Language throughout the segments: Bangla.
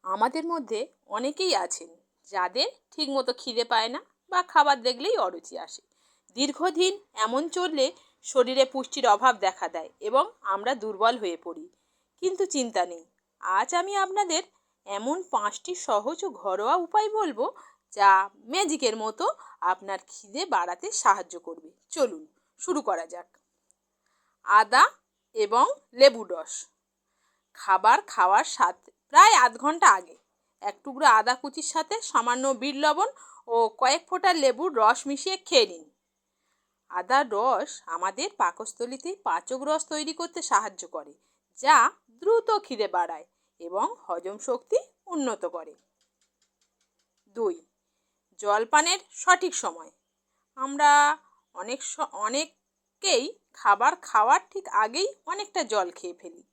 আমাদের মধ্যে অনেকেই আছেন যাদের ঠিকমতো খিদে পায় না বা খাবার দেখলেই অরুচি আসে। দীর্ঘদিন এমন চললে শরীরে পুষ্টির অভাব দেখা দেয় এবং আমরা দুর্বল হয়ে পড়ি। কিন্তু চিন্তা নেই, আজ আমি আপনাদের এমন 5টি সহজ ও ঘরোয়া উপায় বলবো যা ম্যাজিকের মতো আপনার খিদে বাড়াতে সাহায্য করবে। চলুন শুরু করা যাক। আদা এবং লেবুর রস। খাবার খাওয়ার সাথে প্রায় আধ ঘন্টা আগে এক টুকরো আদা কুচির সাথে সামান্য বিট লবণ ও কয়েক ফোঁটা লেবুর রস মিশিয়ে খেয়ে নিন। আদার রস আমাদের পাকস্থলীতে পাচক রস তৈরি করতে সাহায্য করে, যা দ্রুত খিদে বাড়ায় এবং হজম শক্তি উন্নত করে। 2. জলপানের সঠিক সময়। আমরা অনেকেই খাবার খাওয়ার ঠিক আগেই অনেকটা জল খেয়ে ফেলি।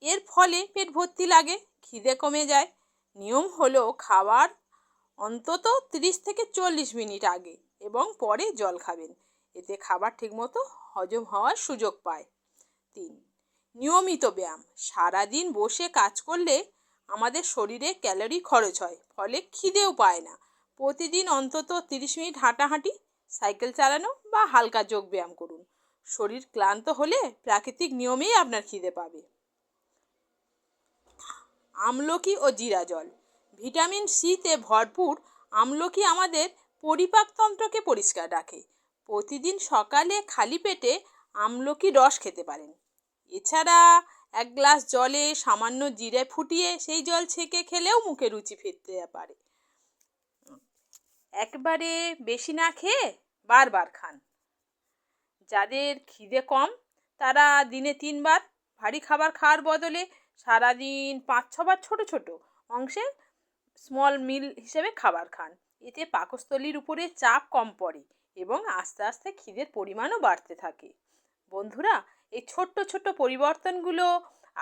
এর ফলে পেট ভর্তি লাগে, খিদে কমে যায়। নিয়ম হলো খাবার অন্তত 30 থেকে 40 মিনিট আগে এবং পরে জল খাবেন। এতে খাবার ঠিকমতো হজম হওয়ার সুযোগ পায়। 3. নিয়মিত ব্যায়াম। সারাদিন বসে কাজ করলে আমাদের শরীরে ক্যালোরি খরচ হয়, ফলে খিদেও পায় না। প্রতিদিন অন্তত 30 মিনিট হাঁটাহাঁটি, সাইকেল চালানো বা হালকা যোগ ব্যায়াম করুন। শরীর ক্লান্ত হলে প্রাকৃতিক নিয়মেই আপনার খিদে পাবে। আমলকি ও জিরা জল। ভিটামিন সিতে ভরপুর আমলকি আমাদের পরিপাকতন্ত্রকে পরিষ্কার রাখে। প্রতিদিন সকালে খালি পেটে আমলকি রস খেতে পারেন। এছাড়া এক গ্লাস জলে সামান্য জিরে ফুটিয়ে সেই জল ছেঁকে খেলেও মুখে রুচি ফিরতে পারে। একবারে বেশি না খেয়ে বারবার খান। যাদের খিদে কম তারা দিনে 3 বার ভারী খাবার খাওয়ার বদলে সারাদিন 5-6 বার ছোট ছোট অংশে স্মল মিল হিসেবে খাবার খান। এতে পাকস্থলীর উপরে চাপ কম পড়ে এবং আস্তে আস্তে খিদের পরিমাণও বাড়তে থাকে। বন্ধুরা, এই ছোট্ট ছোট্ট পরিবর্তনগুলো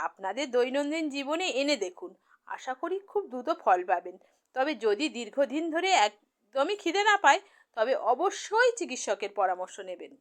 আপনাদের দৈনন্দিন জীবনে এনে দেখুন। আশা করি খুব দ্রুত ফল পাবেন। তবে যদি দীর্ঘদিন ধরে একদমই খিদে না পায়, তবে অবশ্যই চিকিৎসকের পরামর্শ নেবেন।